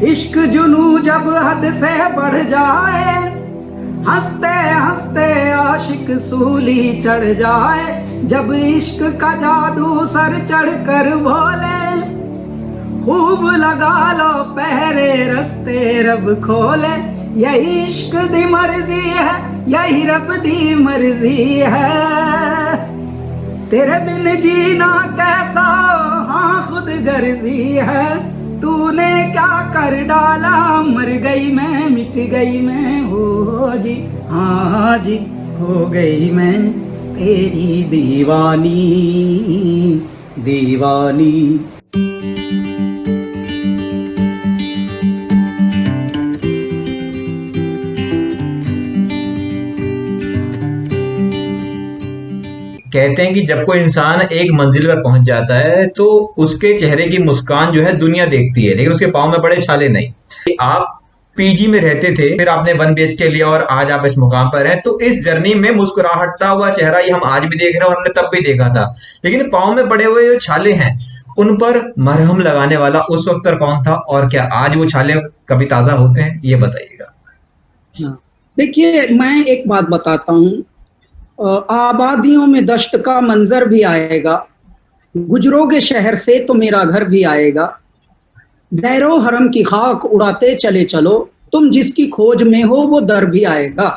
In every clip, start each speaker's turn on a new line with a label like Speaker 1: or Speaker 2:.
Speaker 1: इश्क जुनू जब हद से बढ़ जाए, हंसते हंसते आशिक सूली चढ़ जाए, जब इश्क का जादू सर चढ़ कर बोले, खूब लगा लो पहरे रस्ते रब खोले। यही इश्क दी मर्जी है, यही रब दी मर्जी है, तेरे बिन जीना कैसा हाँ खुद गर्जी है। तूने क्या कर डाला, मर गई मैं मिट गई मैं, हो जी हाँ जी हो गई मैं तेरी दीवानी दीवानी।
Speaker 2: कहते हैं कि जब कोई इंसान एक मंजिल पर पहुंच जाता है तो उसके चेहरे की मुस्कान जो है दुनिया देखती है, लेकिन उसके पाँव में पड़े छाले नहीं। आप पीजी में रहते थे, फिर आपने 1 BHK लिया और आज आप इस मुकाम पर हैं, तो इस जर्नी में मुस्कुराहटता हुआ चेहरा ये हम आज भी देख रहे हैं और हमने तब भी देखा था, लेकिन पाँव में पड़े हुए जो छाले हैं उन पर मरहम लगाने वाला उस वक्त पर कौन था, और क्या आज वो छाले कभी ताजा होते हैं, ये बताइएगा।
Speaker 1: देखिए, मैं एक बात बताता हूँ, आबादियों में दश्त का मंजर भी आएगा, गुजरोगे शहर से तो मेरा घर भी आएगा, दैरो हरम की खाक उड़ाते चले चलो, तुम जिसकी खोज में हो वो दर भी आएगा।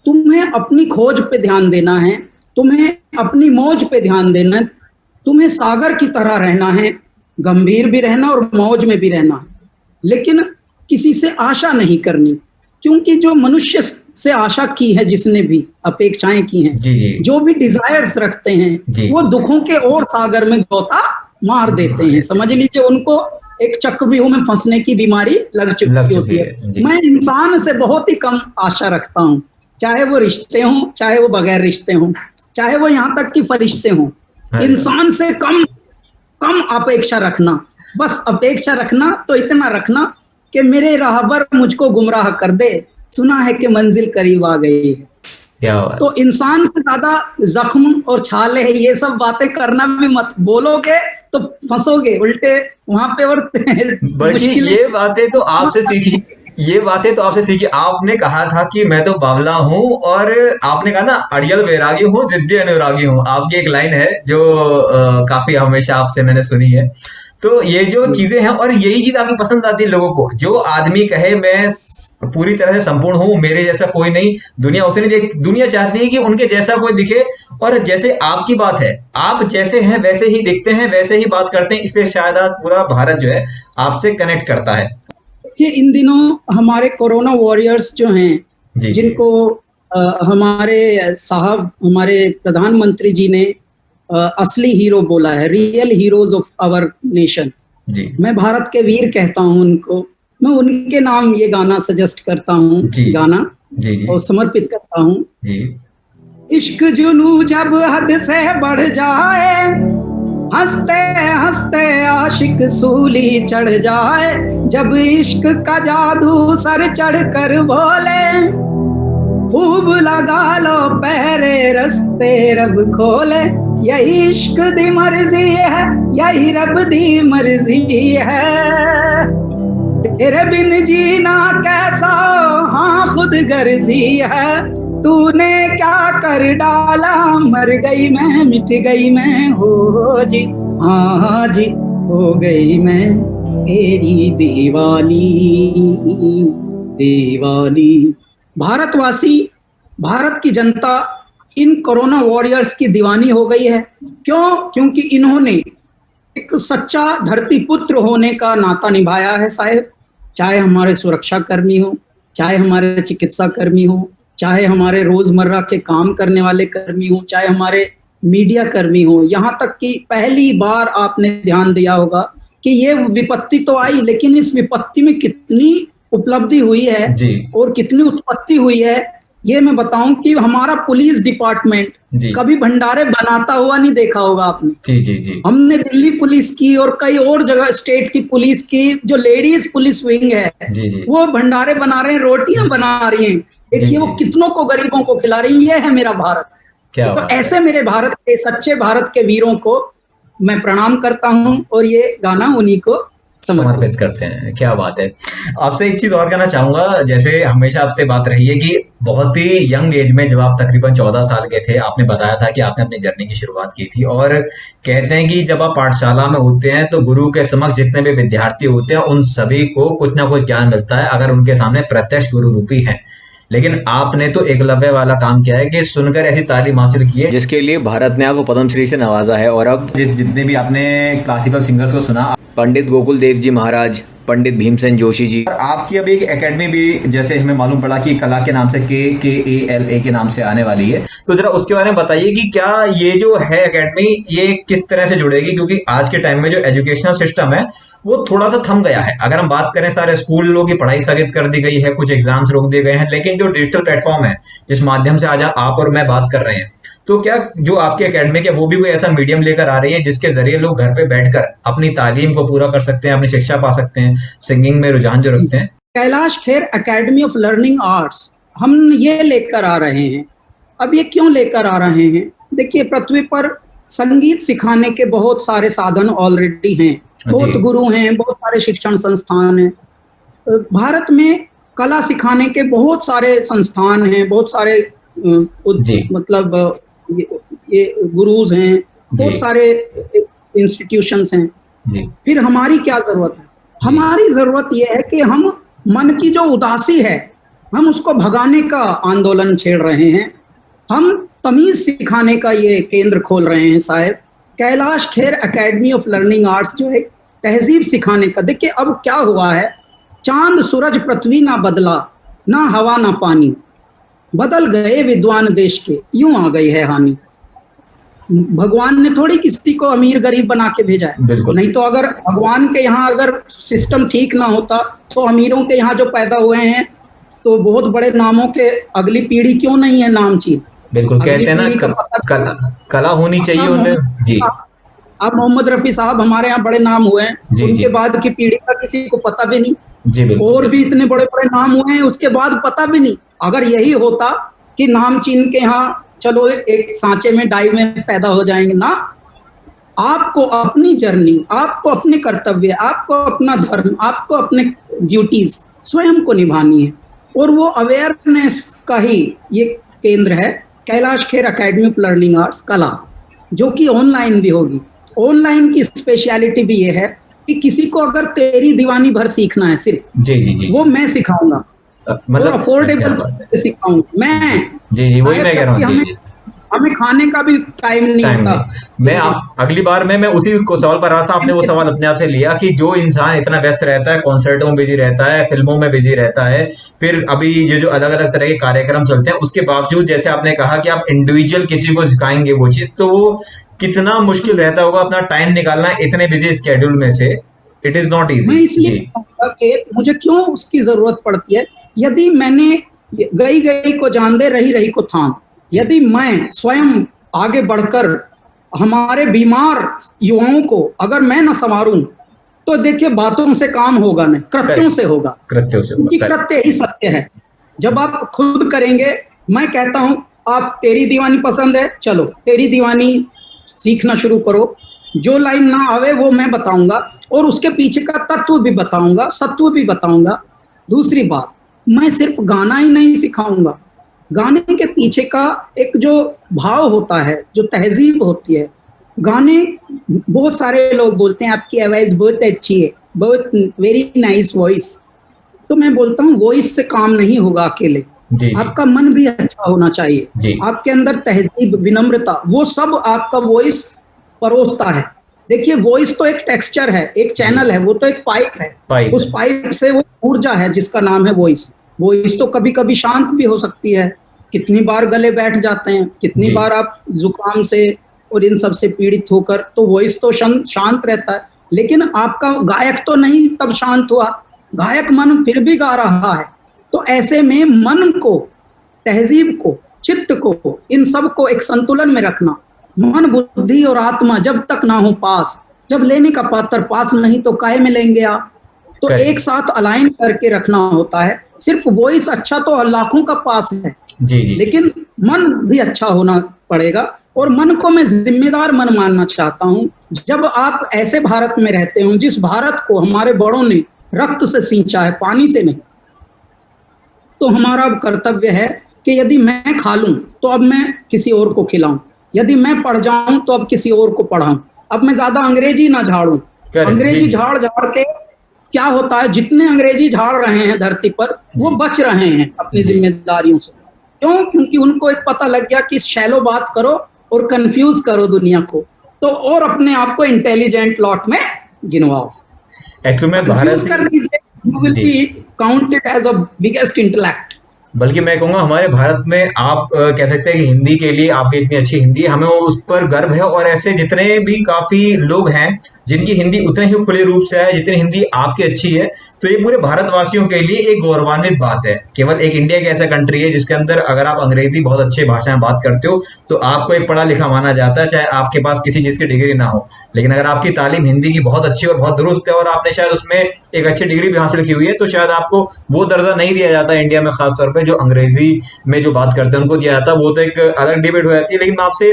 Speaker 1: तुम्हें अपनी खोज पे ध्यान देना है, तुम्हें अपनी मौज पे ध्यान देना है, तुम्हें सागर की तरह रहना है, गंभीर भी रहना और मौज में भी रहना है, लेकिन किसी से आशा नहीं करनी, क्योंकि जो मनुष्य से आशा की है, जिसने भी अपेक्षाएं की हैं,
Speaker 2: जी जी,
Speaker 1: जो भी डिजायर्स रखते हैं, वो दुखों के और सागर में गोता मार देते हैं। समझ लीजिए, उनको एक चक्रव्यूह में फंसने की बीमारी लग चुकी होती है। मैं इंसान से बहुत ही कम आशा रखता हूँ, चाहे वो रिश्ते हों, चाहे वो बगैर रिश्ते हों, चाहे वो यहाँ तक कि फरिश्ते हों। इंसान से कम कम अपेक्षा रखना, बस अपेक्षा रखना तो इतना रखना कि मेरे राहबर मुझको गुमराह कर दे, सुना है कि मंजिल करीब आ गई है। तो इंसान से ज्यादा जख्म और छाले है, ये सब बातें करना भी मत, बोलोगे तो फंसोगे उल्टे वहां पे। और
Speaker 2: बल्कि ये बातें तो आपसे सीखी, ये बातें तो आपसे सीखी। आपने कहा था कि मैं तो बावला हूँ, और आपने कहा ना अड़ियल वैरागी हूँ जिद्दी अनुरागी हूँ, आपकी एक लाइन है जो काफी हमेशा आपसे मैंने सुनी है। तो ये जो चीजें हैं, और यही चीज आपकी पसंद आती है लोगों को, जो आदमी कहे मैं पूरी तरह से संपूर्ण हूँ, मेरे जैसा कोई नहीं, दुनिया उसे नहीं देख, दुनिया चाहती है कि उनके जैसा कोई दिखे। और जैसे आपकी बात है, आप जैसे हैं वैसे ही दिखते हैं, वैसे ही बात करते हैं, इसलिए शायद आज पूरा भारत जो है आपसे कनेक्ट करता है।
Speaker 1: कि इन दिनों हमारे कोरोना वॉरियर्स जो हैं, जिनको हमारे साहब, हमारे प्रधानमंत्री जी ने असली हीरो बोला है, real heroes of our nation, मैं भारत के वीर कहता हूं उनको। मैं उनके नाम ये गाना सजेस्ट करता हूँ, गाना और समर्पित करता हूँ। इश्क जुनू जब हद से बढ़ जाए, हंसते हंसते आशिक सूली चढ़ जाए, जब इश्क का जादू सर चढ़ कर बोले, खूब लगा लो पहरे रस्ते रब खोले। यही इश्क दी मर्जी है, यही रब दी मर्जी है, तेरे बिन जीना कैसा हाँ खुद गर्जी है। तूने क्या कर डाला, मर गई मैं मिट गई मैं, हो जी हाँ जी हो गई मैं तेरी दीवानी दीवानी। भारतवासी, भारत की जनता इन कोरोना वॉरियर्स की दीवानी हो गई है। क्यों? क्योंकि इन्होंने एक सच्चा धरती पुत्र होने का नाता निभाया है साहब। चाहे हमारे सुरक्षा कर्मी हो, चाहे हमारे चिकित्सा कर्मी हो, चाहे हमारे रोजमर्रा के काम करने वाले कर्मी हो, चाहे हमारे मीडिया कर्मी हो, यहाँ तक कि पहली बार आपने ध्यान दिया होगा कि ये विपत्ति तो आई, लेकिन इस विपत्ति में कितनी उपलब्धि हुई है और कितनी उत्पत्ति हुई है, ये मैं बताऊं कि हमारा पुलिस डिपार्टमेंट कभी भंडारे बनाता हुआ नहीं देखा होगा आपने। जी। हमने दिल्ली पुलिस की और कई और जगह स्टेट की पुलिस की जो लेडीज पुलिस विंग है, वो भंडारे बना रहे हैं, रोटियां बना रही हैं, देखिए वो कितनों को गरीबों को खिला रही है। मेरा भारत। तो ऐसे मेरे भारत के, सच्चे भारत के वीरों को मैं प्रणाम करता हूं और ये गाना उन्हीं को
Speaker 2: समर्पित करते हैं। क्या बात है। आपसे एक चीज और कहना चाहूंगा, जैसे हमेशा आपसे बात रही है कि बहुत ही यंग एज में, जब आप तकरीबन 14 साल के थे, आपने बताया था कि आपने अपनी जर्नी की शुरुआत की थी, और कहते हैं कि जब आप पाठशाला में होते हैं तो गुरु के समक्ष जितने भी विद्यार्थी होते हैं उन सभी को कुछ ना कुछ ज्ञान मिलता है अगर उनके सामने प्रत्यक्ष गुरु रूपी है। लेकिन आपने तो एकलव्य वाला काम किया है कि सुनकर ऐसी तालीम हासिल की है जिसके लिए भारत ने आपको पद्मश्री से नवाजा है। और अब जितने भी आपने क्लासिकल सिंगर्स को सुना, पंडित गोकुल देव जी महाराज, पंडित भीमसेन जोशी जी, और आपकी अभी एक एकेडमी भी, जैसे हमें मालूम पड़ा कि कला के नाम से KALA के नाम से आने वाली है, तो जरा उसके बारे में बताइए कि क्या ये जो है एकेडमी, ये किस तरह से जुड़ेगी, क्योंकि आज के टाइम में जो एजुकेशनल सिस्टम है वो थोड़ा सा थम गया है। अगर हम बात करें, सारे स्कूलों की पढ़ाई स्थगित कर दी गई है, कुछ एग्जाम्स रोक दिए गए हैं, लेकिन जो डिजिटल प्लेटफॉर्म है जिस माध्यम से आज आप और मैं बात कर रहे हैं, तो क्या जो आपके एकेडमिक है वो भी कोई ऐसा मीडियम लेकर आ रही है जिसके जरिए लोग घर पे बैठकर अपनी तालीम को पूरा कर सकते हैं, अपनी शिक्षा पा सकते हैं, सिंगिंग में रुझान जो रखते हैं?
Speaker 1: Kailash Kher academy of learning arts हम ये लेकर आ रहे हैं। अब ये क्यों लेकर आ रहे हैं? देखिए, पृथ्वी पर संगीत सिखाने के बहुत सारे साधन ऑलरेडी हैं, बहुत गुरु हैं, बहुत सारे शिक्षण संस्थान हैं। भारत में कला सिखाने के बहुत सारे संस्थान हैं, बहुत सारे मतलब ये गुरुज हैं, बहुत सारे इंस्टीट्यूशंस हैं। फिर हमारी क्या जरूरत है? हमारी जरूरत यह है कि हम मन की जो उदासी है, हम उसको भगाने का आंदोलन छेड़ रहे हैं। हम तमीज सिखाने का ये केंद्र खोल रहे हैं साहब। Kailash Kher academy of learning arts जो है तहजीब सिखाने का। देखिए, अब क्या हुआ है, चांद सूरज पृथ्वी ना बदला, ना हवा ना पानी, बदल गए विद्वान देश के, यूं आ गई है हानि। भगवान ने थोड़ी किसी को अमीर गरीब बना के भेजा है, नहीं तो अगर भगवान के यहाँ अगर सिस्टम ठीक ना होता तो अमीरों के यहाँ जो पैदा हुए हैं तो बहुत बड़े नामों के अगली पीढ़ी क्यों नहीं है नामचीन।
Speaker 2: बिल्कुल, कहते हैं ना कला होनी चाहिए उनमें। जी,
Speaker 1: अब मोहम्मद रफी साहब हमारे यहाँ बड़े नाम हुए हैं, उनके बाद की पीढ़ी का किसी को पता भी नहीं। जी, और भी इतने बड़े बड़े नाम हुए हैं उसके बाद पता भी नहीं। अगर यही होता कि नामचीन के यहाँ चलो एक सांचे में डाई में पैदा हो जाएंगे ना, आपको अपनी जर्नी, आपको अपने कर्तव्य, आपको अपना धर्म, आपको अपने ड्यूटीज स्वयं को निभानी है। और वो अवेयरनेस का ही ये केंद्र है Kailash Kher academy of learning arts कला, जो कि ऑनलाइन भी होगी। ऑनलाइन की स्पेशलिटी भी ये है कि किसी को अगर तेरी दीवानी भर सीखना है सिर्फ, जी, वो मैं सिखाऊंगा, मतलब अफोर्डेबल सिखाऊंगा मैं। जी, वही मैं कह रहा हूँ। हमें खाने का भी टाइम नहीं होता।
Speaker 2: मैं अगली बार मैं उसी को सवाल पर रहा था, आपने वो सवाल अपने आप से लिया कि जो इंसान इतना व्यस्त रहता है, कॉन्सर्टों में बिजी रहता है, फिल्मों में बिजी रहता है, फिर अभी जो अलग अलग तरह के कार्यक्रम चलते हैं, उसके बावजूद जैसे आपने कहा कि आप इंडिविजुअल किसी को सिखाएंगे वो चीज, तो वो कितना मुश्किल रहता होगा अपना टाइम निकालना इतने बिजी स्केड्यूल में से। It is not easy.
Speaker 1: मैं इसलिए कहूंगा कि मुझे क्यों उसकी जरूरत पड़ती है। यदि मैंने गई गई को जान दे, रही रही को थाम, यदि मैं स्वयं आगे बढ़कर हमारे बीमार युवाओं को अगर मैं न संवारूं तो देखिए बातों से काम होगा नहीं, कृत्यों से होगा। क्योंकि कृत्य ही सत्य है। जब आप खुद करेंगे, मैं कहता हूं आप तेरी दीवानी पसंद है, चलो तेरी दीवानी सीखना शुरू करो। जो लाइन ना आवे वो मैं बताऊंगा और उसके पीछे का तत्व भी बताऊंगा, सत्व भी बताऊंगा। दूसरी बात, मैं सिर्फ गाना ही नहीं सिखाऊंगा, गाने के पीछे का एक जो भाव होता है, जो तहजीब होती है। गाने, बहुत सारे लोग बोलते हैं आपकी आवाज बहुत अच्छी है, बहुत वेरी नाइस वॉइस। तो मैं बोलता हूँ वॉइस से काम नहीं होगा अकेले, आपका मन भी अच्छा होना चाहिए, आपके अंदर तहजीब, विनम्रता, वो सब आपका वॉइस परोसता है। देखिए, वॉइस तो एक टेक्सचर है, एक चैनल है, वो तो एक पाइप है। उस पाइप से वो ऊर्जा है जिसका नाम है वॉइस। वॉइस तो कभी कभी शांत भी हो सकती है, कितनी बार गले बैठ जाते हैं, कितनी बार आप जुकाम से और इन सब से पीड़ित होकर, तो वॉइस तो शांत रहता है। लेकिन आपका गायक तो नहीं तब शांत हुआ, गायक मन फिर भी गा रहा है। तो ऐसे में मन को, तहजीब को, चित्त को, इन सब को एक संतुलन में रखना। मन, बुद्धि और आत्मा जब तक ना हो पास, जब लेने का पात्र पास नहीं तो काहे में लेंगे आप। तो एक साथ अलाइन करके रखना होता है। सिर्फ वॉइस अच्छा तो लाखों का पास है, लेकिन मन भी अच्छा होना पड़ेगा। और मन को मैं जिम्मेदार मन मानना चाहता हूँ। जब आप ऐसे भारत में रहते हो जिस भारत को हमारे बड़ों ने रक्त से सींचा है, पानी से नहीं, तो हमारा कर्तव्य है कि यदि मैं खा लूं तो अब मैं किसी और को खिलाऊं, यदि मैं पढ़ जाऊं तो अब किसी और को पढ़ाऊं। अब मैं ज्यादा अंग्रेजी ना झाड़ूं। अंग्रेजी झाड़ झाड़ के क्या होता है, जितने अंग्रेजी झाड़ रहे हैं धरती पर वो बच रहे हैं अपनी जिम्मेदारियों से। क्यों? क्योंकि उनको एक पता लग गया कि शैलो बात करो और कंफ्यूज करो दुनिया को, तो और अपने आप को इंटेलिजेंट लॉट में गिनवाओ।
Speaker 2: एक्चुअली में
Speaker 1: भारत कर दीजिए, you will be counted as a biggest intellect.
Speaker 2: बल्कि मैं कहूँगा हमारे भारत में आप कह सकते हैं कि हिंदी के लिए आपकी इतनी अच्छी हिंदी है, हमें उस पर गर्व है। और ऐसे जितने भी काफी लोग हैं जिनकी हिंदी उतने ही खुले रूप से है जितनी हिंदी आपकी अच्छी है, तो ये पूरे भारतवासियों के लिए एक गौरवान्वित बात है। केवल एक इंडिया की ऐसा कंट्री है जिसके अंदर अगर आप अंग्रेजी बहुत अच्छे भाषा में बात करते हो तो आपको एक पढ़ा लिखा माना जाता है, चाहे आपके पास किसी चीज की डिग्री ना हो। लेकिन अगर आपकी तालीम हिंदी की बहुत अच्छी और बहुत दुरुस्त है और आपने शायद उसमें एक अच्छी डिग्री भी हासिल की हुई है, तो शायद आपको वो दर्जा नहीं दिया जाता इंडिया में, खासतौर पर जो अंग्रेजी में जो बात करते हैं उनको दिया जाता है। वो तो एक अलग डिबेट हो जाती है। लेकिन मैं आपसे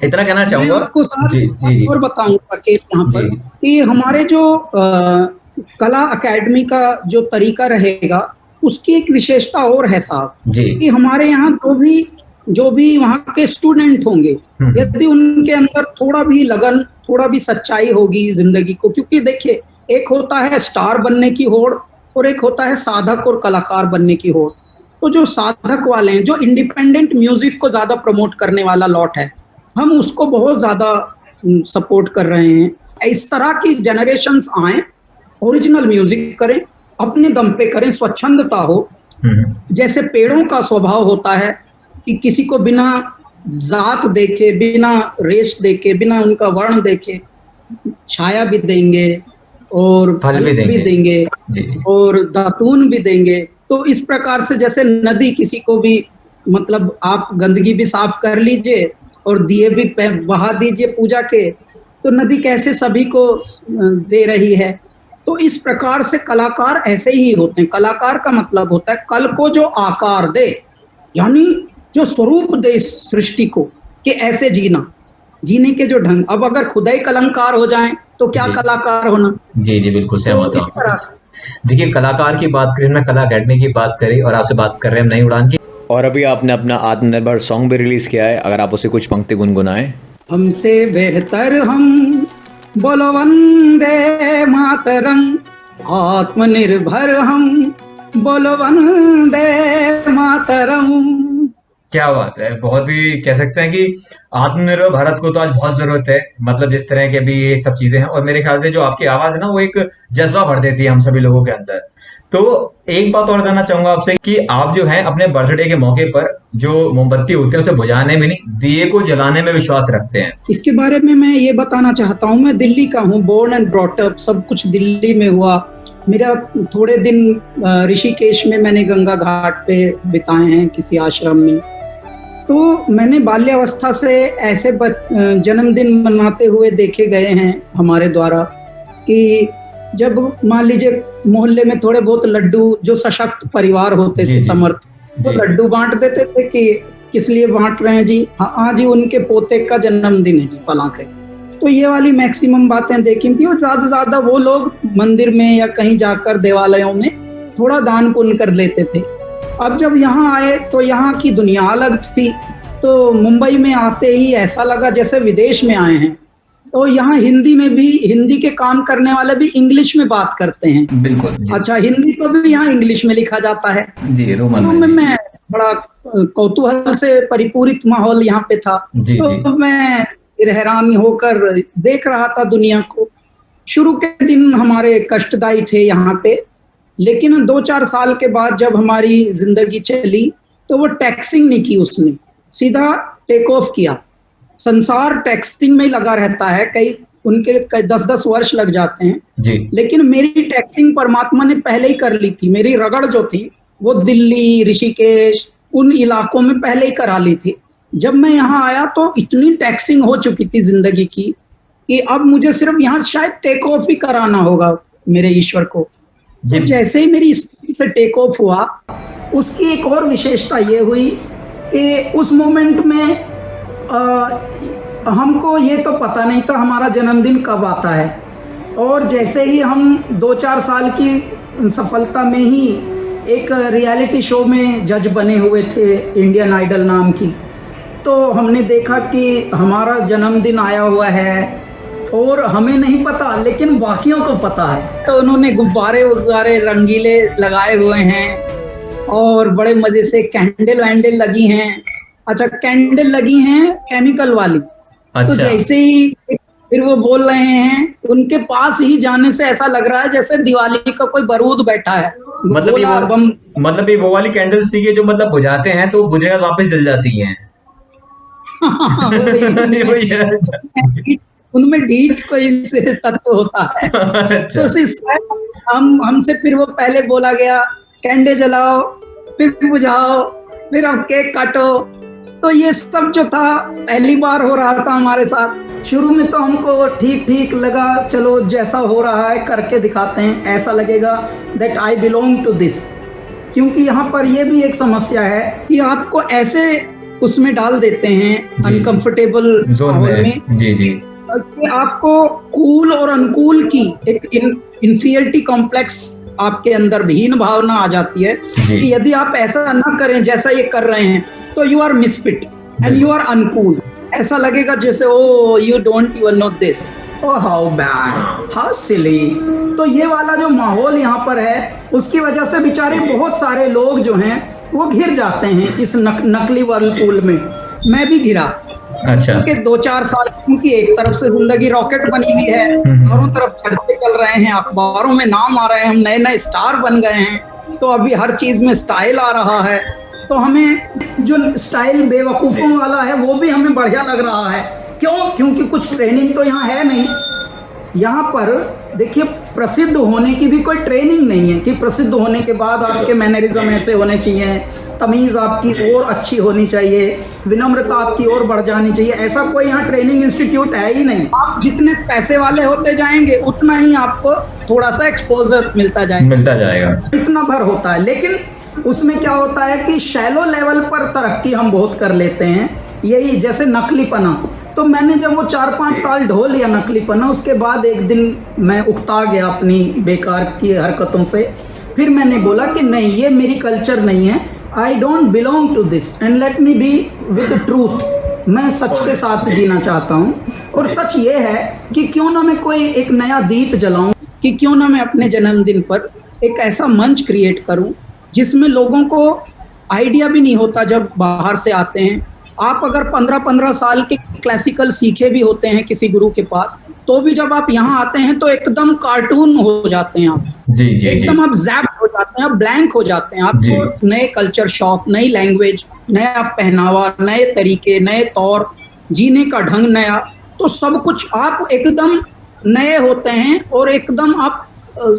Speaker 2: इतना कहना चाहूंगा,
Speaker 1: आपको
Speaker 2: जी जी जी,
Speaker 1: और बताऊंगा कि यहाँ पर कि हमारे जो कला अकेडमी का जो तरीका रहेगा उसकी एक विशेषता और है साहब जी, कि हमारे यहाँ जो भी वहाँ के स्टूडेंट होंगे, यदि उनके अंदर थोड़ा भी लगन, थोड़ा भी सच्चाई होगी जिंदगी को, क्योंकि देखिए एक होता है स्टार बनने की होड़ और एक होता है साधक और कलाकार बनने की होड़। तो जो साधक वाले हैं, जो इंडिपेंडेंट म्यूजिक को ज्यादा प्रमोट करने वाला लॉट है, हम उसको बहुत ज्यादा सपोर्ट कर रहे हैं। इस तरह की जनरेशन्स आए, ओरिजिनल म्यूजिक करें, अपने दम पे करें, स्वच्छंदता हो। जैसे पेड़ों का स्वभाव होता है कि किसी को बिना जात देखे, बिना रेस देखे, बिना उनका वर्ण देखे छाया भी देंगे और फल भी देंगे और दातून भी देंगे। तो इस प्रकार से जैसे नदी किसी को भी, मतलब आप गंदगी भी साफ कर लीजिए और दिए भी बहा दीजिए पूजा के, तो नदी कैसे सभी को दे रही है। तो इस प्रकार से कलाकार ऐसे ही होते हैं। कलाकार का मतलब होता है कल को जो आकार दे, यानी जो स्वरूप दे सृष्टि को, कि ऐसे जीने के जो ढंग। अब अगर खुदा ही कलंकार हो जाए तो क्या कलाकार होना। जी जी बिल्कुल सहमत हूं। देखिए कलाकार की बात करें ना, कला अकेडमी की बात करें और आपसे बात कर रहे हैं हम नई उड़ान की।
Speaker 3: और अभी आपने अपना आत्मनिर्भर सॉन्ग भी रिलीज किया है, अगर आप उसे कुछ पंक्ति गुनगुनाएं।
Speaker 1: हमसे बेहतर हम बोलो वंदे मातरम, आत्मनिर्भर हम बोलो वंदे मातरम।
Speaker 2: क्या बात है, बहुत ही कह सकते हैं कि आत्मनिर्भर भारत को तो आज बहुत जरूरत है। मतलब जिस तरह के भी ये सब चीजें हैं, और मेरे ख्याल से जो आपकी आवाज है ना वो एक जज्बा भर देती है हम सभी लोगों के अंदर। तो एक बात और जानना चाहूंगा आपसे कि आप जो है अपने बर्थडे के मौके पर जो मोमबत्ती होती है उसे बुझाने में नहीं, दिए को जलाने में विश्वास रखते हैं।
Speaker 1: इसके बारे में मैं ये बताना चाहता हूँ, मैं दिल्ली का हूँ, बोर्न एंड ब्रॉट अप, सब कुछ दिल्ली में हुआ। मेरा थोड़े दिन ऋषिकेश में मैंने गंगा घाट पे बिताए हैं किसी आश्रम में। तो मैंने बाल्यावस्था से ऐसे जन्मदिन मनाते हुए देखे गए हैं हमारे द्वारा कि जब मान लीजिए मोहल्ले में थोड़े बहुत लड्डू, जो सशक्त परिवार होते थे समर्थ, तो लड्डू बांट देते थे कि किस लिए बांट रहे हैं जी, हाँ जी उनके पोते का जन्मदिन है जी फलां के। तो ये वाली मैक्सिमम बातें देखी थी। और ज्यादा से ज्यादा वो लोग मंदिर में या कहीं जाकर देवालयों में थोड़ा दान पुण्य कर लेते थे। अब जब यहाँ आए तो यहाँ की दुनिया अलग थी। तो मुंबई में आते ही ऐसा लगा जैसे विदेश में आए हैं। तो यहाँ हिंदी में भी, हिंदी के काम करने वाले भी इंग्लिश में बात करते हैं।
Speaker 2: बिल्कुल।
Speaker 1: अच्छा, हिंदी को भी यहाँ इंग्लिश में लिखा जाता है
Speaker 2: जी, रोमन
Speaker 1: में बड़ा कौतूहल से परिपूरित माहौल यहाँ पे था। तो मैं हैरान होकर देख रहा था दुनिया को। शुरू के दिन हमारे कष्टदायी थे यहाँ पे, लेकिन 2-4 साल के बाद जब हमारी जिंदगी चली तो वो टैक्सिंग नहीं की, उसने सीधा टेक ऑफ किया। संसार टैक्सिंग में लगा रहता है, कई उनके 10-10 वर्ष लग जाते हैं जी। लेकिन मेरी टैक्सिंग परमात्मा ने पहले ही कर ली थी। मेरी रगड़ जो थी वो दिल्ली, ऋषिकेश, उन इलाकों में पहले ही करा ली थी। जब मैं यहाँ आया तो इतनी टैक्सिंग हो चुकी थी जिंदगी की कि अब मुझे सिर्फ यहाँ शायद टेक ऑफ ही कराना होगा मेरे ईश्वर को। तो जैसे ही मेरी से टेक ऑफ हुआ, उसकी एक और विशेषता ये हुई कि उस मोमेंट में हमको ये तो पता नहीं था हमारा जन्मदिन कब आता है, और जैसे ही हम 2-4 साल की सफलता में ही एक रियलिटी शो में जज बने हुए थे, इंडियन आइडल नाम की, तो हमने देखा कि हमारा जन्मदिन आया हुआ है और हमें नहीं पता लेकिन बाकियों को पता है। तो उन्होंने गुब्बारे रंगीले लगाए हुए हैं और बड़े मजे से कैंडल वैंडल लगी हैं। अच्छा, कैंडल लगी हैं केमिकल वाली। अच्छा। तो जैसे ही फिर वो बोल रहे हैं, उनके पास ही जाने से ऐसा लग रहा है जैसे दिवाली का कोई बारूद बैठा है।
Speaker 2: मतलब ये वो वाली कैंडल्स थी कि जो मतलब बुझाते हैं तो बुझेगा वापस जल जाती हैं।
Speaker 1: उनमें हीट कोई तत्व होता है। अच्छा। तो हमसे फिर वो पहले बोला गया कैंडल जलाओ, फिर बुझाओ, फिर अब केक काटो। तो ये सब जो था पहली बार हो रहा था हमारे साथ। शुरू में तो हमको ठीक ठीक लगा, चलो जैसा हो रहा है करके दिखाते हैं, ऐसा लगेगा that I belong to this. क्योंकि यहाँ पर ये भी एक समस्या है कि आपको ऐसे उसमें डाल देते हैं अनकंफर्टेबल जोन में। जी जी। कि आपको कूल और अनकूल की एक इंफीरियरिटी कॉम्प्लेक्स आपके अंदर हीन भावना आ जाती है कि यदि आप ऐसा ना करें जैसा ये कर रहे हैं तो you are misfit and you are uncool. ऐसा लगेगा जैसे oh you don't even know this, oh how bad, how silly. तो ये वाला जो माहौल यहाँ पर है उसकी वजह से बेचारे बहुत सारे लोग जो हैं वो घिर जाते हैं इस नकली वर्लपूल में। मैं भी घिरा। अच्छा। क्योंकि 2-4 साल की एक तरफ से जिंदगी रॉकेट बनी हुई है, चारों तरफ चर्चे चल रहे हैं, अखबारों में नाम आ रहे हैं, हम नए नए स्टार बन गए हैं, तो अभी हर चीज में स्टाइल आ रहा है। तो हमें जो स्टाइल बेवकूफों वाला है वो भी हमें बढ़िया लग रहा है। क्यों? क्योंकि कुछ ट्रेनिंग तो यहाँ है नहीं। यहाँ पर देखिए, प्रसिद्ध होने की भी कोई ट्रेनिंग नहीं है कि प्रसिद्ध होने के बाद आपके मैनरिज्म ऐसे होने चाहिए, तमीज़ आपकी और अच्छी होनी चाहिए, विनम्रता आपकी और बढ़ जानी चाहिए। ऐसा कोई यहाँ ट्रेनिंग इंस्टीट्यूट है ही नहीं। आप जितने पैसे वाले होते जाएंगे उतना ही आपको थोड़ा सा एक्सपोजर मिलता जाएगा। इतना भर होता है, लेकिन उसमें क्या होता है कि शैलो लेवल पर तरक्की हम बहुत कर लेते हैं। यही जैसे नकलीपना, तो मैंने जब वो 4-5 साल ढो लिया नकलीपना, उसके बाद एक दिन मैं उकता गया अपनी बेकार की हरकतों से। फिर मैंने बोला कि नहीं, ये मेरी कल्चर नहीं है, I don't belong to this and let me be with truth. मैं सच के साथ जीना चाहता हूँ, और सच ये है कि क्यों ना मैं कोई एक नया दीप जलाऊं, कि क्यों ना मैं अपने जन्मदिन पर एक ऐसा मंच क्रिएट करूं जिसमें लोगों को आइडिया भी नहीं होता। जब बाहर से आते हैं आप, अगर 15-15 साल के क्लासिकल सीखे भी होते हैं किसी गुरु के पास, तो भी जब आप यहाँ आते हैं तो एकदम कार्टून हो जाते हैं आप। जी, एकदम आप ज़ैप हो जाते हैं, आप ब्लैंक हो जाते हैं। आपको नए कल्चर शॉक, नई लैंग्वेज, नया पहनावा, नए तरीके, नए तौर, जीने का ढंग नया, तो सब कुछ आप एकदम नए होते हैं और एकदम आप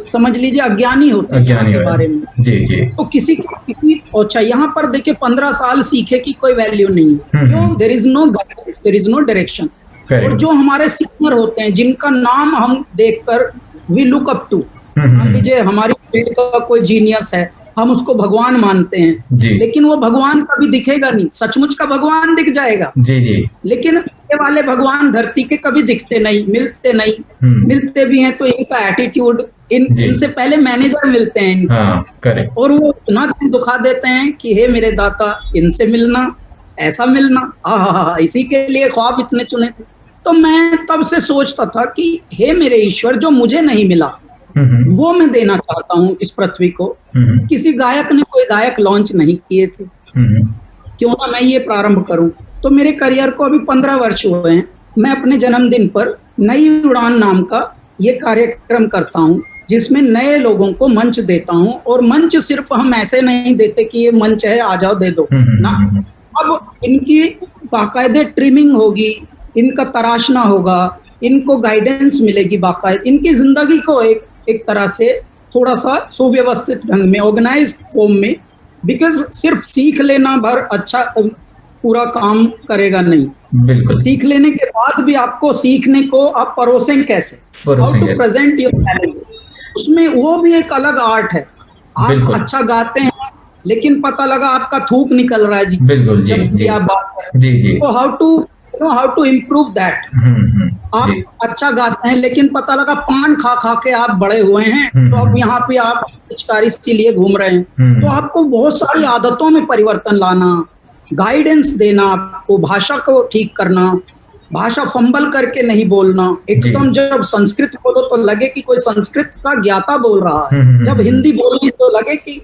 Speaker 1: समझ लीजिए अज्ञानी होते हैं के बारे में। जी जी। तो किसी अच्छा, यहाँ पर देखिए 15 साल सीखे की कोई वैल्यू नहीं है। क्यों? There is no guidance, there is no direction. और जो हमारे सीनियर होते हैं जिनका नाम हम देखकर वी लुक अप टू, मान लीजिए हमारी फील्ड का कोई जीनियस है, हम उसको भगवान मानते हैं, लेकिन वो भगवान कभी दिखेगा नहीं। सचमुच का भगवान दिख जाएगा जी जी, लेकिन ये वाले भगवान धरती के कभी दिखते नहीं, मिलते नहीं। मिलते भी हैं तो इनका एटीट्यूड, इनसे पहले मैनेजर मिलते हैं इनका। हाँ, और वो इतना दुखा देते हैं कि हे मेरे दाता, इनसे मिलना, ऐसा मिलना, इसी के लिए ख्वाब इतने चुने थे। तो मैं तब से सोचता था कि हे मेरे ईश्वर, जो मुझे नहीं मिला वो मैं देना चाहता हूँ इस पृथ्वी को। किसी गायक ने कोई गायक लॉन्च नहीं किए थे, क्यों ना मैं ये प्रारंभ करूं। तो मेरे करियर को अभी 15 वर्ष हुए हैं। मैं अपने जन्मदिन पर नई उड़ान नाम का ये कार्यक्रम करता हूँ, जिसमें नए लोगों को मंच देता हूँ। और मंच सिर्फ हम ऐसे नहीं देते कि ये मंच है आ जाओ दे दो ना, अब इनकी बाकायदे ट्रिमिंग होगी, इनका तराशना होगा, इनको गाइडेंस मिलेगी बाकायदा, इनकी जिंदगी को एक तरह से थोड़ा सा सुव्यवस्थित ढंग में, ऑर्गेनाइज फॉर्म में। बिकॉज सिर्फ सीख लेना भर अच्छा पूरा काम करेगा नहीं, बिल्कुल। सीख लेने के बाद भी आपको सीखने को आप परोसें कैसे, how to present your talent, उसमें वो भी एक अलग आर्ट है। आप अच्छा गाते हैं लेकिन पता लगा आपका थूक निकल रहा है जी, बिल्कुल, जब भी आप बात करें, तो how to know how to improve that. आप अच्छा गाते हैं लेकिन पता लगा पान खा खा के आप बड़े हुए हैं, तो अब यहाँ पे आप पिचकारी से लिए घूम रहे हैं। तो आपको बहुत सारी आदतों में परिवर्तन लाना, गाइडेंस देना, आपको भाषा को ठीक करना, भाषा फंबल करके नहीं बोलना। एकदम जब संस्कृत बोलो तो लगे कि कोई संस्कृत का ज्ञाता बोल रहा है, जब हिंदी बोली तो लगे कि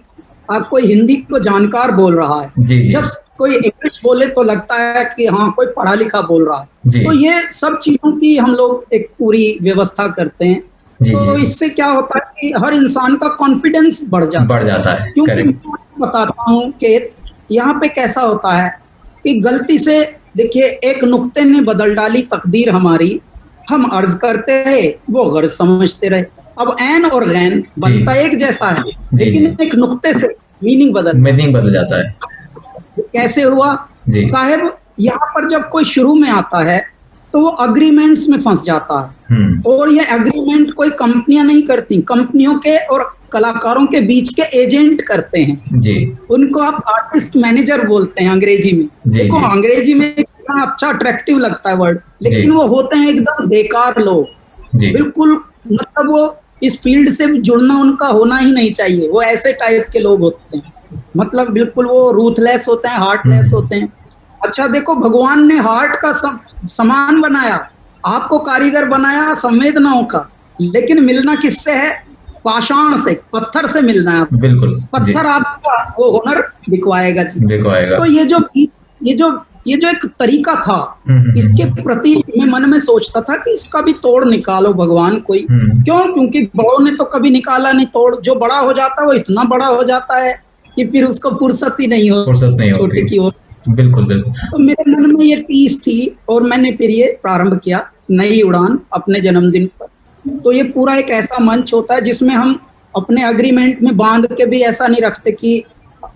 Speaker 1: आप कोई हिंदी को जानकार बोल रहा है, जब कोई इंग्लिश बोले तो लगता है कि हाँ कोई पढ़ा लिखा बोल रहा है। तो ये सब चीजों की हम लोग एक पूरी व्यवस्था करते हैं। तो इससे क्या होता है कि हर इंसान का कॉन्फिडेंस बढ़ जाता है। क्योंकि मैं बताता हूँ कि यहाँ पे कैसा होता है कि गलती से देखिए एक नुक्ते ने बदल डाली तकदीर हमारी, हम अर्ज करते रहे, वो गर्ज समझते रहे। अब ऐन और गैन बनता एक जैसा है, लेकिन एक नुक्ते से मीनिंग बदल जाता है। कैसे हुआ साहब? यहाँ पर जब कोई शुरू में आता है तो वो अग्रीमेंट्स में फंस जाता है, और ये अग्रीमेंट कोई कंपनियां नहीं करती, कंपनियों के और कलाकारों के बीच के एजेंट करते हैं जी। उनको आप आर्टिस्ट मैनेजर बोलते हैं अंग्रेजी में। देखो अंग्रेजी में इतना अच्छा अट्रैक्टिव लगता है वर्ड, लेकिन वो होते हैं एकदम बेकार लोग, बिल्कुल मतलब वो इस फील्ड से जुड़ना उनका होना ही नहीं चाहिए। वो ऐसे टाइप के लोग होते हैं, मतलब बिल्कुल वो रूथलेस होते हैं, हार्टलेस होते हैं। अच्छा देखो, भगवान ने हार्ट का सामान बनाया, आपको कारीगर बनाया संवेदनाओं का, लेकिन मिलना किससे है? पाषाण से, पत्थर से मिलना है। बिल्कुल, पत्थर आपका वो हुनर दिखवाएगा जी। तो ये जो एक तरीका था, इसके प्रति मैं मन में सोचता था कि इसका भी तोड़ निकालो भगवान कोई। क्यों? क्योंकि बड़ों ने तो कभी निकाला नहीं तोड़। जो बड़ा हो जाता है वो इतना बड़ा हो जाता है कि फिर उसको फुर्सत ही नहीं होती छोटे की ओर। बिल्कुल बिल्कुल। तो मेरे मन में ये टीस थी और मैंने फिर ये प्रारंभ किया नई उड़ान अपने जन्मदिन पर। तो ये पूरा एक ऐसा मंच होता है जिसमें हम अपने अग्रीमेंट में बांध के भी ऐसा नहीं रखते कि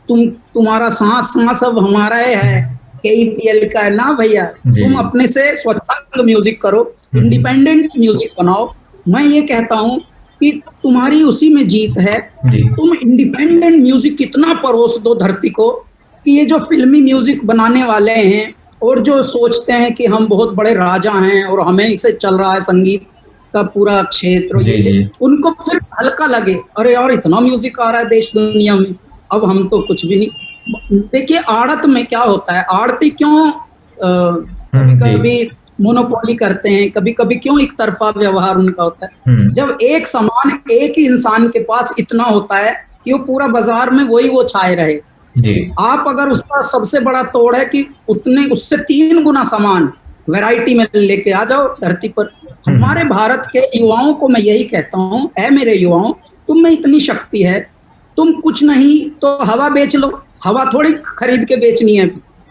Speaker 1: तुम्हारा सांस अब हमारा है, KEPL का है ना भैया। तुम अपने से स्वच्छंद म्यूजिक करो, इंडिपेंडेंट म्यूजिक बनाओ। मैं ये कहता हूँ कि तुम्हारी उसी में जीत है। तुम इंडिपेंडेंट म्यूजिक कितना परोस दो धरती को कि ये जो फिल्मी म्यूजिक बनाने वाले हैं और जो सोचते हैं कि हम बहुत बड़े राजा हैं और हमें इसे चल रहा है संगीत का पूरा क्षेत्र, उनको फिर हल्का लगे, अरे यार इतना म्यूजिक आ रहा है देश दुनिया में, अब हम तो कुछ भी नहीं। देखिए आड़त में क्या होता है, आड़ती क्यों कभी कभी मोनोपोली करते हैं, कभी कभी क्यों एक तरफा व्यवहार उनका होता है। जब एक सामान एक ही इंसान के पास इतना होता है कि वो पूरा बाजार में वही वो छाए रहे जी। आप अगर उसका सबसे बड़ा तोड़ है कि उससे 3 गुना सामान वैरायटी में लेके आ जाओ धरती पर। हमारे भारत के युवाओं को मैं यही कहता हूँ, ऐ मेरे युवाओं, तुम में इतनी शक्ति है, तुम कुछ नहीं तो हवा बेच लो। हवा थोड़ी खरीद के बेचनी है,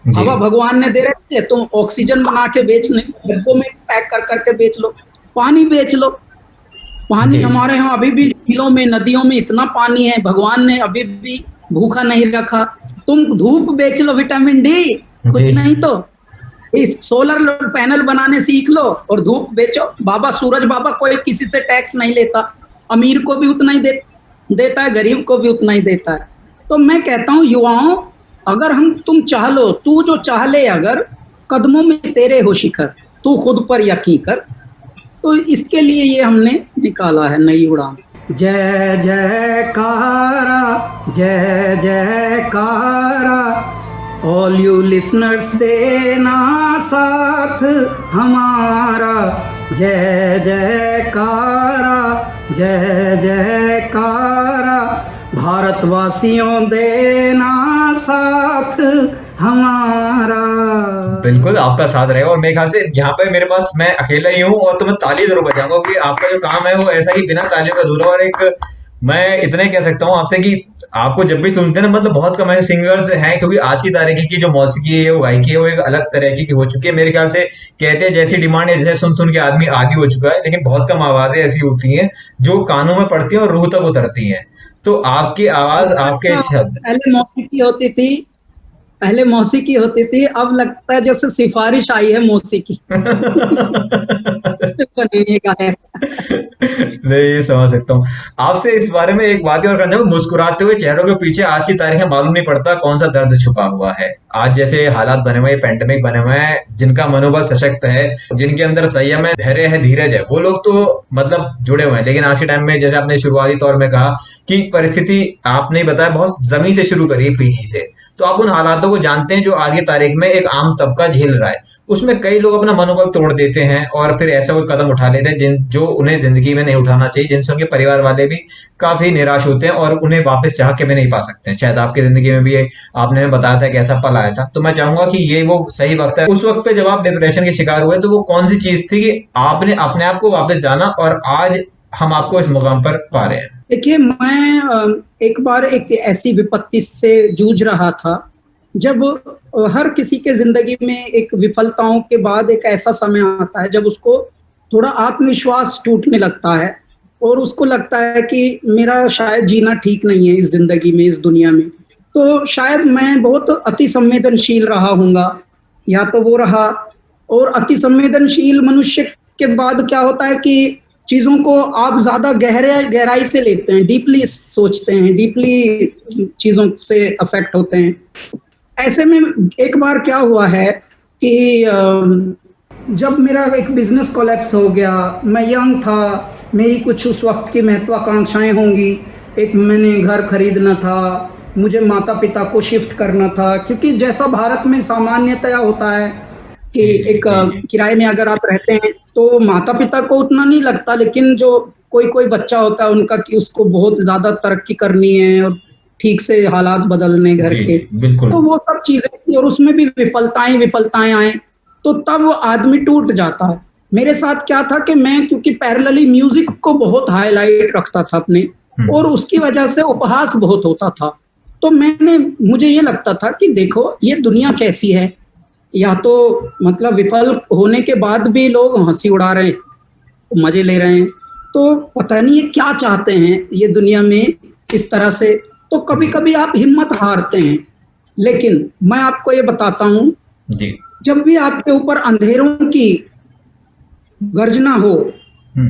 Speaker 1: हवा भगवान ने दे रखी है, तुम ऑक्सीजन बना के बेच नहीं, डब्बों में पैक कर करके बेच लो। पानी बेच लो, पानी हमारे यहाँ अभी भी झीलों में नदियों में इतना पानी है, भगवान ने अभी भी भूखा नहीं रखा। तुम धूप बेच लो, विटामिन डी, कुछ नहीं तो इस सोलर पैनल बनाने सीख लो और धूप बेचो। बाबा सूरज बाबा कोई किसी से टैक्स नहीं लेता, अमीर को भी उतना ही देता है, गरीब को भी उतना ही देता है। तो मैं कहता हूँ युवाओं, अगर तुम चाह लो, तू जो चाह ले, अगर कदमों में तेरे हो शिखर, तू खुद पर यकीन कर। तो इसके लिए ये हमने निकाला है नई उड़ान। जय जयकारा, जय जयकारा, ऑल यू लिसनर्स देना साथ हमारा। जय जयकारा, जय जयकारा, भारतवासियों देना साथ हमारा।
Speaker 2: बिल्कुल आपका साथ रहेगा। और मेरे ख्याल से यहाँ पे मेरे पास मैं अकेला ही हूँ और तो मैं ताली जरूर बजाऊंगा कि आपका जो काम है वो ऐसा ही बिना तालियों का अधूरा। और एक मैं इतना ही कह सकता हूँ आपसे कि आपको जब भी सुनते हैं ना, मतलब बहुत कम ऐसे सिंगर्स हैं, क्योंकि आज की तारीख की जो मौसीकी है, वो गायकी है, वो एक अलग तरह की हो चुकी है। मेरे ख्याल से कहते हैं जैसी डिमांड है, जैसे सुन सुन के आदमी आदी हो चुका है, लेकिन बहुत कम आवाजें ऐसी होती हैं जो कानों में पड़ती हैं और रूह तक उतरती हैं। तो आपकी आवाज, आपके शब्द,
Speaker 1: पहले मौसीकी होती थी पहले मौसी की होती थी, अब लगता है जैसे सिफारिश आई है मौसी की। बनेगा है।
Speaker 2: नहीं, समझ सकता हूँ। आपसे इस बारे में एक बात और करना चाहूँ, मुस्कुराते हुए चेहरों के पीछे आज की तारीख में मालूम नहीं पड़ता कौन सा दर्द छुपा हुआ है। आज जैसे हालात बने हुए, पैंडेमिक बने हुए हैं, जिनका मनोबल सशक्त है, जिनके अंदर संयम है, धैर्य है, धीरज है, वो लोग तो मतलब जुड़े हुए हैं। लेकिन आज के टाइम में जैसे आपने शुरुआती तौर में कहा कि परिस्थिति आपने बताया बहुत जमीन से शुरू करी, पीढ़ी से, तो आप उन हालातों को जानते हैं जो आज की तारीख में एक आम तबका झेल रहा है। उसमें कई लोग अपना मनोबल तोड़ देते हैं और फिर ऐसा कोई कदम उठा लेते हैं जिन जो उन्हें जिंदगी में नहीं उठाना चाहिए, जिनसे उनके परिवार वाले भी काफी निराश होते हैं और उन्हें वापस चाह के भी नहीं पा सकते हैं। शायद आपकी जिंदगी में भी आपने हमें बताया था कि ऐसा पल आया था। तो मैं चाहूंगा कि ये वो सही वक्त है, उस वक्त पे जब आप डिप्रेशन के शिकार हुए तो वो कौन सी चीज थी कि आपने अपने आप को वापस जाना और आज हम आपको इस मुकाम पर पा रहे हैं?
Speaker 1: देखिए, मैं एक बार एक ऐसी विपत्ति से जूझ रहा था जब हर किसी के जिंदगी में एक विफलताओं के बाद एक ऐसा समय आता है जब उसको थोड़ा आत्मविश्वास टूटने लगता है और उसको लगता है कि मेरा शायद जीना ठीक नहीं है इस जिंदगी में, इस दुनिया में। तो शायद मैं बहुत अति संवेदनशील रहा हूँगा, या तो वो रहा। और अति संवेदनशील मनुष्य के बाद क्या होता है कि चीजों को आप ज्यादा गहराई से लेते हैं, डीपली सोचते हैं, डीपली चीजों से अफेक्ट होते हैं। ऐसे में एक बार क्या हुआ है कि जब मेरा एक बिजनेस कोलैप्स हो गया, मैं यंग था, मेरी कुछ उस वक्त की महत्वाकांक्षाएं होंगी। एक मैंने घर खरीदना था, मुझे माता पिता को शिफ्ट करना था, क्योंकि जैसा भारत में सामान्यतया होता है कि एक किराए में अगर आप रहते हैं तो माता पिता को उतना नहीं लगता, लेकिन जो कोई बच्चा होता है उनका कि उसको बहुत ज्यादा तरक्की करनी है और ठीक से हालात बदलने घर के, तो वो सब चीजें थी और उसमें भी विफलताएं आए तो तब वो आदमी टूट जाता है। मेरे साथ क्या था कि मैं क्योंकि पैरेलली म्यूजिक को बहुत हाईलाइट रखता था अपने, और उसकी वजह से उपहास बहुत होता था। तो मुझे ये लगता था कि देखो ये दुनिया कैसी है, या तो मतलब विफल होने के बाद भी लोग हंसी उड़ा रहे हैं, मजे ले रहे हैं, तो पता नहीं ये क्या चाहते हैं ये दुनिया में इस तरह से। तो कभी कभी आप हिम्मत हारते हैं। लेकिन मैं आपको ये बताता हूँ, जब भी आपके ऊपर अंधेरों की गर्जना हो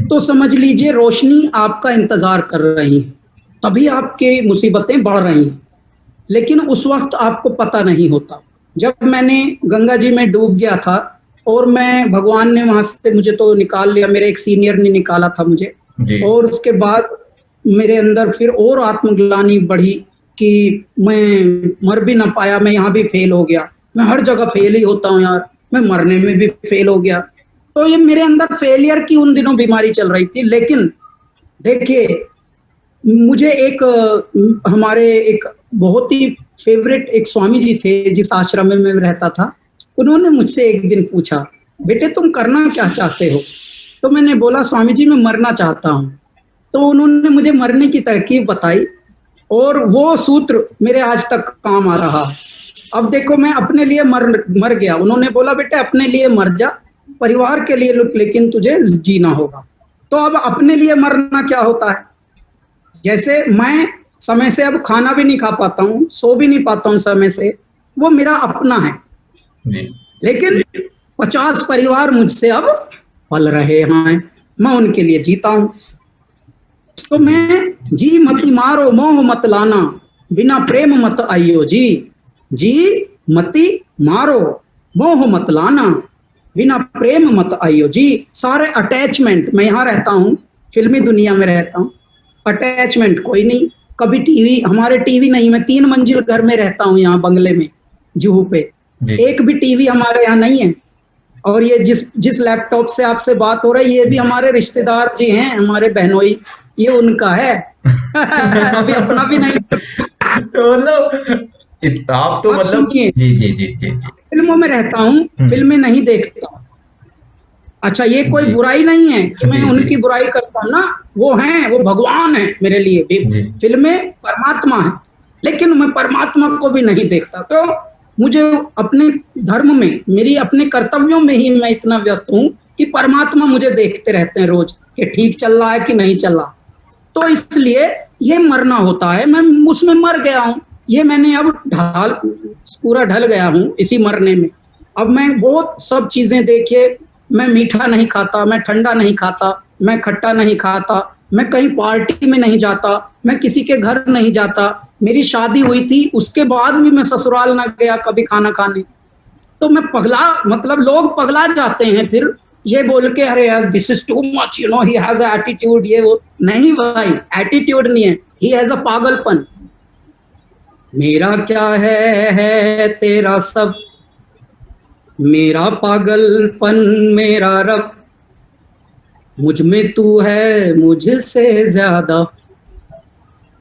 Speaker 1: तो समझ लीजिए रोशनी आपका इंतजार कर रही है, तभी आपकी मुसीबतें बढ़ रही हैं। लेकिन उस वक्त आपको पता नहीं होता। जब मैंने गंगा जी में डूब गया था और मैं, भगवान ने वहां से मुझे तो निकाल लिया, मेरे एक सीनियर ने निकाला था मुझे, और उसके बाद मेरे अंदर फिर और आत्मग्लानि बढ़ी कि मैं मर भी ना पाया, मैं यहाँ भी फेल हो गया। मैं हर जगह फेल ही होता हूँ यार, मैं मरने में भी फेल हो गया। तो ये मेरे अंदर फेलियर की उन दिनों बीमारी चल रही थी। लेकिन देखिए, मुझे हमारे एक बहुत ही फेवरेट एक स्वामी जी थे जिस आश्रम में मैं रहता था, उन्होंने मुझसे एक दिन पूछा, बेटे तुम करना क्या चाहते हो? तो मैंने बोला, स्वामी जी मैं मरना चाहता हूँ। तो उन्होंने मुझे मरने की तरकीब बताई और वो सूत्र मेरे आज तक काम आ रहा है। अब देखो, मैं अपने लिए मर गया। उन्होंने बोला, बेटे अपने लिए मर जा, परिवार के लिए लेकिन तुझे जीना होगा। तो अब अपने लिए मरना क्या होता है? जैसे मैं समय से अब खाना भी नहीं खा पाता हूँ, सो भी नहीं पाता हूँ समय से, वो मेरा अपना है। लेकिन 50 परिवार मुझसे अब पल रहे हैं, मैं उनके लिए जीता हूँ। तो मैं जी मति मारो मोह मत लाना, बिना प्रेम मत आइयो जी मति मारो मोह मत लाना, बिना प्रेम मत आइयो जी। सारे अटैचमेंट, मैं यहाँ रहता हूँ, फिल्मी दुनिया में रहता हूँ, अटैचमेंट कोई नहीं। कभी हमारे टीवी नहीं, मैं 3 मंजिल घर में रहता हूँ यहाँ बंगले में जुहू पे, एक भी टीवी हमारे यहाँ नहीं है। और ये जिस लैपटॉप से आपसे बात हो रही है, ये भी हमारे रिश्तेदार जी हैं, हमारे बहनोई, ये उनका है। अभी अपना भी नहीं।
Speaker 2: तो मतलब आप तो मतलब जी
Speaker 1: फिल्मों में रहता हूँ, फिल्में नहीं देखता। अच्छा, ये कोई बुराई नहीं है कि मैं उनकी बुराई करता हूँ ना, वो भगवान है मेरे लिए। फिल्में परमात्मा है, लेकिन मैं परमात्मा को भी नहीं देखता। तो मुझे अपने धर्म में, मेरी अपने कर्तव्यों में ही मैं इतना व्यस्त हूँ कि परमात्मा मुझे देखते रहते हैं रोज कि ठीक चल रहा है कि नहीं चल रहा। तो इसलिए ये मरना होता है, मैं उसमें मर गया हूँ। ये मैंने अब पूरा ढल गया हूँ इसी मरने में। अब मैं बहुत सब चीजें देखिए, मैं मीठा नहीं खाता, मैं ठंडा नहीं खाता, मैं खट्टा नहीं खाता, मैं कहीं पार्टी में नहीं जाता, मैं किसी के घर नहीं जाता। मेरी शादी हुई थी, उसके बाद भी मैं ससुराल ना गया कभी खाना खाने। तो मैं पगला, मतलब लोग पगला जाते हैं फिर ये बोल के, अरे यार this is too much, you know, he has a attitude, ये वो। नहीं भाई, एटीट्यूड नहीं है, ही हैज अ पागलपन। मेरा क्या है तेरा सब, मेरा पागलपन मेरा रब, मुझ में तू है मुझसे ज्यादा,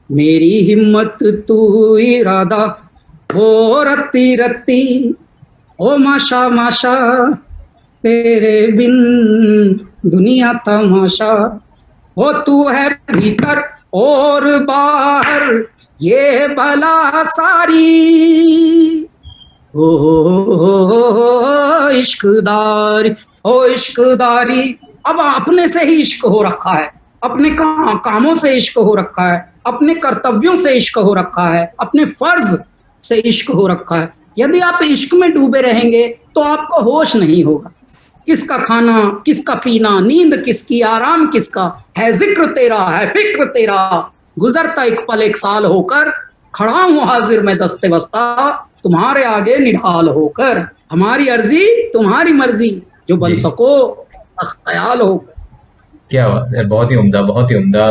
Speaker 1: मेरी हिम्मत तू इरादा, हो रत्ती रत्ती ओ माशा माशा, तेरे बिन दुनिया तमाशा, हो तू है भीतर और बाहर ये भला सारी, ओ इश्कदारी, ओ इश्कदारी। अब अपने से ही इश्क हो रखा है, अपने कामों से इश्क हो रखा है, अपने कर्तव्यों से इश्क हो रखा है, अपने फर्ज से इश्क हो रखा है। यदि आप इश्क में डूबे रहेंगे तो आपको होश नहीं होगा। किसका खाना, किसका पीना, नींद किसकी, आराम किसका है, जिक्र तेरा है, फिक्र तेरा, गुजरता एक पल एक साल होकर, खड़ा हूं हाजिर में दस्ते बस्ता, तुम्हारे आगे निढाल होकर, हमारी अर्जी तुम्हारी मर्जी, जो बन सको ख्याल हो।
Speaker 2: क्या बात है, बहुत ही उम्दा, बहुत ही उम्दा।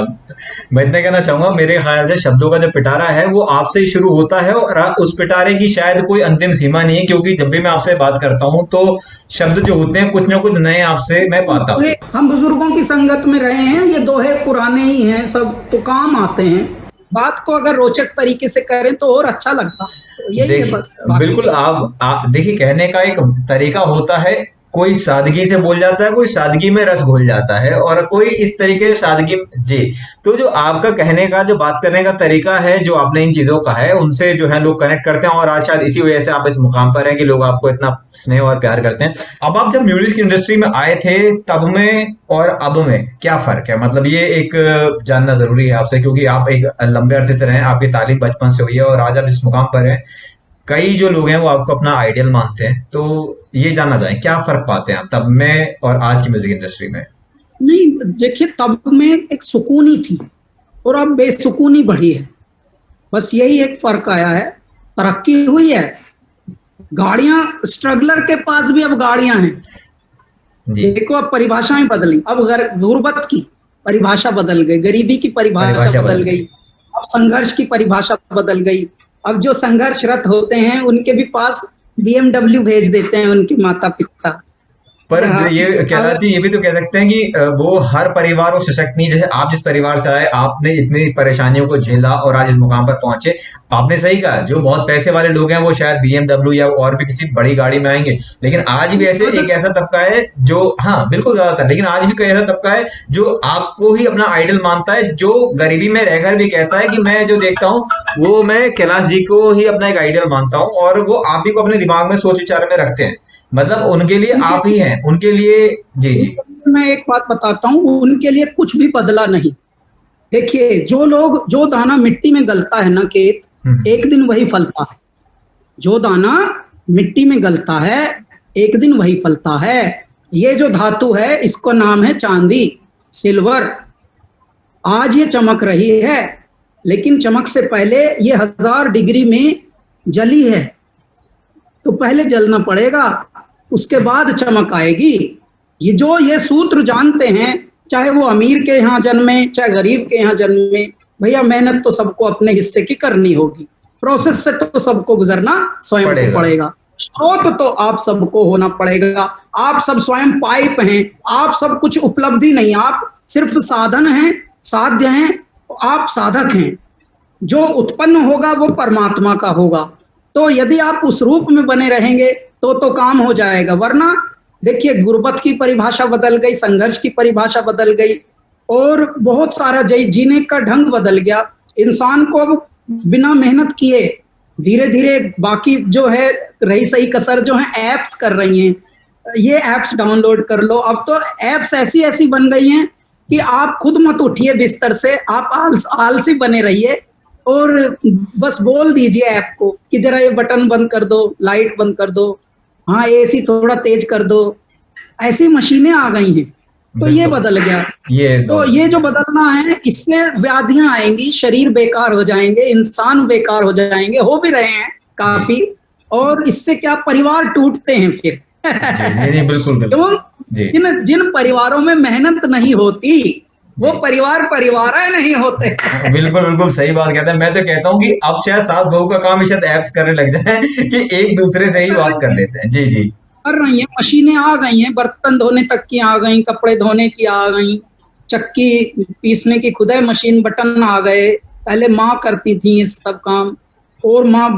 Speaker 2: मैं इतना कहना चाहूंगा, मेरे ख्याल से शब्दों का जो पिटारा है वो आपसे ही शुरू होता है, और उस पिटारे की शायद कोई अंतिम सीमा नहीं है, क्योंकि जब भी मैं आपसे बात करता हूं तो शब्द जो होते हैं कुछ ना कुछ नए आपसे मैं पाता हूँ।
Speaker 1: हम बुजुर्गों की संगत में रहे हैं, ये दोहे पुराने ही हैं, सब तो काम आते हैं। बात को अगर रोचक तरीके से करें तो और अच्छा लगता है। यही है बस।
Speaker 2: बिल्कुल, आप देखिए, कहने का एक तरीका होता है, कोई सादगी से बोल जाता है, कोई सादगी में रस घोल जाता है, और कोई इस तरीके से सादगी। जी, तो जो आपका कहने का, जो बात करने का तरीका है, जो आपने इन चीजों का है, उनसे जो है लोग कनेक्ट करते हैं, और आज शायद इसी वजह से आप इस मुकाम पर हैं कि लोग आपको इतना स्नेह और प्यार करते हैं। अब आप जब म्यूजिक की इंडस्ट्री में आए थे तब में और अब में क्या फर्क है, मतलब ये एक जानना जरूरी है आपसे, क्योंकि आप एक लंबे अरसे से रहे हैं, आपकी तालीम बचपन से हुई है, और आज आप इस मुकाम पर हैं। कई जो लोग हैं वो आपको अपना आइडियल मानते हैं, तो ये जानना चाहें क्या फर्क पाते हैं आप तब में और आज की म्यूजिक इंडस्ट्री में?
Speaker 1: नहीं, देखिए, तब में एक सुकूनी थी और अब बेसुकूनी बढ़ी है, बस यही एक फर्क आया है। तरक्की हुई है, गाड़ियां, स्ट्रगलर के पास भी अब गाड़ियां हैं। देखो, अब परिभाषाएं बदली, अब गुर्बत की परिभाषा बदल गई, गरीबी की परिभाषा बदल गई, अब संघर्ष की परिभाषा बदल गई। अब जो संघर्षरत होते हैं उनके भी पास BMW भेज देते हैं उनके माता पिता।
Speaker 2: पर ये कहना चाहिए, ये भी तो कह सकते हैं कि वो हर परिवार वो सशक्त नहीं। जैसे आप जिस परिवार से आए, आपने इतनी परेशानियों को झेला और आज इस मुकाम पर पहुंचे। आपने सही कहा, जो बहुत पैसे वाले लोग हैं वो शायद BMW या और भी किसी बड़ी गाड़ी में आएंगे, लेकिन आज भी ऐसे एक ऐसा तबका है जो, हाँ बिल्कुल ज्यादातर, लेकिन आज भी कोई ऐसा तबका है जो आपको ही अपना आइडल मानता है, जो गरीबी में रहकर भी कहता है कि मैं जो देखता हूँ वो मैं कैलाश जी को ही अपना एक आइडल मानता हूँ, और वो आप ही को अपने दिमाग में सोच विचार में रखते हैं। मतलब उनके लिए आप ही हैं, उनके लिए। जी जी,
Speaker 1: मैं एक बात बताता हूँ, उनके लिए कुछ भी बदला नहीं। देखिए, जो दाना मिट्टी में गलता है ना खेत, एक दिन वही फलता है। जो दाना मिट्टी में गलता है एक दिन वही फलता है। ये जो धातु है इसका नाम है चांदी, सिल्वर। आज ये चमक रही है, लेकिन चमक से पहले ये 1000 डिग्री में जली है, तो पहले जलना पड़ेगा, उसके बाद चमक आएगी। ये सूत्र जानते हैं, चाहे वो अमीर के यहाँ जन्मे चाहे गरीब के यहाँ जन्मे, भैया मेहनत तो सबको अपने हिस्से की करनी होगी, प्रोसेस से तो सबको गुजरना स्वयं को पड़ेगा, स्रोत तो आप सबको होना पड़ेगा। आप सब स्वयं पाइप हैं, आप सब कुछ उपलब्धि नहीं, आप सिर्फ साधन हैं, साध्य हैं, आप साधक हैं। जो उत्पन्न होगा वो परमात्मा का होगा। तो यदि आप उस रूप में बने रहेंगे तो काम हो जाएगा, वरना देखिए, गुर्बत की परिभाषा बदल गई, संघर्ष की परिभाषा बदल गई, और बहुत सारा जीने का ढंग बदल गया। इंसान को अब बिना मेहनत किए धीरे धीरे बाकी जो है रही सही कसर जो है एप्स कर रही हैं। ये एप्स डाउनलोड कर लो। अब तो एप्स ऐसी ऐसी बन गई हैं कि आप खुद मत उठिए बिस्तर से, आप आलसी बने रहिए और बस बोल दीजिए ऐप को कि जरा ये बटन बंद कर दो, लाइट बंद कर दो, हाँ एसी थोड़ा तेज कर दो, ऐसी मशीनें आ गई हैं। तो ये बदल गया। तो ये जो बदलना है, इससे व्याधियां आएंगी, शरीर बेकार हो जाएंगे, इंसान बेकार हो जाएंगे, हो भी रहे हैं काफी। और इससे क्या परिवार टूटते हैं फिर।
Speaker 2: बिल्कुल।
Speaker 1: जिन परिवारों में मेहनत नहीं होती वो परिवार नहीं होते।
Speaker 2: बिल्कुल बिल्कुल सही बात कहते हैं। मैं तो कहता हूँ कि अब शायद सास बहू का काम शायद ऐप्स करने लग जाए कि एक दूसरे से ही बात कर लेते हैं। जी जी,
Speaker 1: कर रही है, मशीनें आ गई हैं, बर्तन धोने तक की आ गई, कपड़े धोने की आ गई, चक्की पीसने की खुदाई मशीन, बटन आ गए। पहले माँ करती थी ये सब काम, और माँ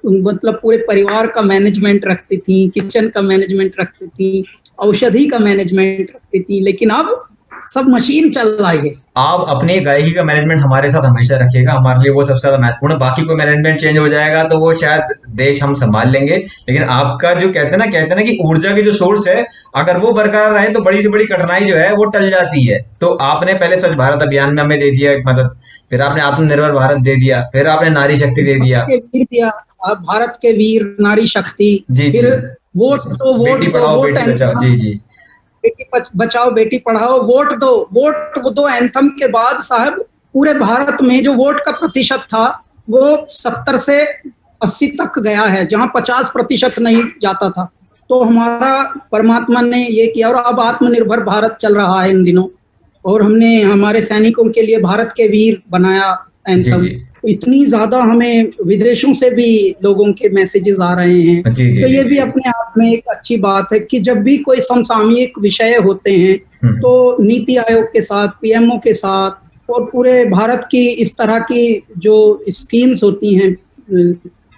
Speaker 1: मतलब पूरे परिवार का मैनेजमेंट रखती थी, किचन का मैनेजमेंट रखती थी, औषधि का मैनेजमेंट रखती थी। लेकिन अब सब मशीन चल रही है।
Speaker 2: आप अपनी गायकी का मैनेजमेंट हमारे साथ हमेशा रखिएगा, हमारे लिए वो सबसे ज्यादा महत्वपूर्ण है। बाकी कोई मैनेजमेंट चेंज हो जाएगा तो वो शायद देश हम संभाल लेंगे, लेकिन आपका जो कहते हैं ना कि ऊर्जा की जो सोर्स है, अगर वो बरकरार रहे तो बड़ी से बड़ी कठिनाई जो है वो टल जाती है। तो आपने पहले स्वच्छ भारत अभियान में हमें दे दिया एक मदद, फिर आपने आत्मनिर्भर भारत दे दिया, फिर आपने नारी शक्ति दे दिया,
Speaker 1: भारत के वीर नारी शक्ति, फिर वोट दो, वोट दो, वोट
Speaker 2: जी जी,
Speaker 1: बेटी बचाओ बेटी पढ़ाओ, वोट दो एंथम के बाद साहब पूरे भारत में जो वोट का प्रतिशत था वो 70 से 80 तक गया है, जहां 50% नहीं जाता था। तो हमारा परमात्मा ने ये किया, और अब आत्मनिर्भर भारत चल रहा है इन दिनों, और हमने हमारे सैनिकों के लिए भारत के वीर बनाया एंथम। इतनी ज्यादा हमें विदेशों से भी लोगों के मैसेजेस आ रहे हैं। तो ये भी अपने आप में एक अच्छी बात है कि जब भी कोई समसामयिक विषय होते हैं तो नीति आयोग के साथ, पीएमओ के साथ और पूरे भारत की इस तरह की जो स्कीम्स होती हैं,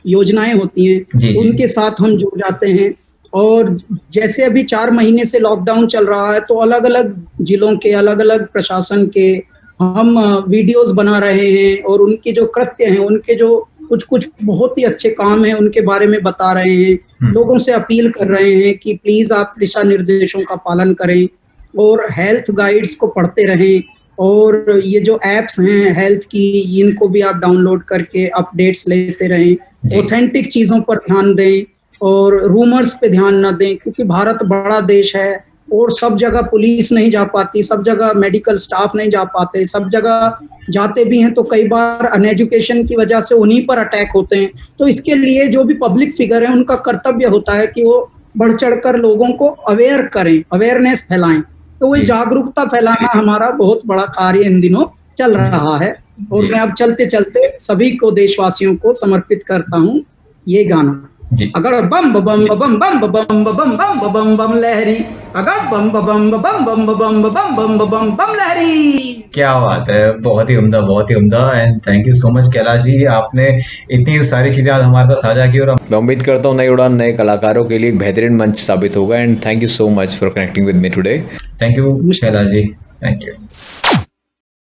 Speaker 1: योजनाएं होती हैं, उनके साथ हम जुड़ जाते हैं। और जैसे अभी 4 महीने से लॉकडाउन चल रहा है, तो अलग अलग जिलों के, अलग अलग प्रशासन के हम वीडियोस बना रहे हैं, और उनके जो कृत्य हैं, उनके जो कुछ बहुत ही अच्छे काम हैं, उनके बारे में बता रहे हैं। लोगों से अपील कर रहे हैं कि प्लीज आप दिशा निर्देशों का पालन करें और हेल्थ गाइड्स को पढ़ते रहें। और ये जो एप्स हैं हेल्थ की, इनको भी आप डाउनलोड करके अपडेट्स लेते रहें, ऑथेंटिक चीज़ों पर ध्यान दें और रूमर्स पे ध्यान न दें, क्योंकि भारत बड़ा देश है और सब जगह पुलिस नहीं जा पाती, सब जगह मेडिकल स्टाफ नहीं जा पाते, सब जगह जाते भी हैं तो कई बार अनएजुकेशन की वजह से उन्हीं पर अटैक होते हैं। तो इसके लिए जो भी पब्लिक फिगर है उनका कर्तव्य होता है कि वो बढ़ चढ़कर लोगों को अवेयर करें, अवेयरनेस फैलाएं। तो वही जागरूकता फैलाना हमारा बहुत बड़ा कार्य इन दिनों चल रहा है। और मैं अब चलते चलते सभी को, देशवासियों को समर्पित करता हूँ ये गाना। अगर बम बम बम बम बम बम बम बम बम बम लहरी, अगर बम बम बम बम बम बम बम बम बम लहरी।
Speaker 2: क्या बात है, बहुत ही उम्दा, बहुत ही उम्दा। And thank you so much Kailash ji, आपने इतनी सारी चीजें आज हमारे साथ साझा की। और
Speaker 3: मैं उम्मीद करता हूँ नई उड़ान नए कलाकारों के लिए एक बेहतरीन मंच साबित होगा। And thank you so much for connecting with me today.
Speaker 2: Thank you Kailash ji, thank you.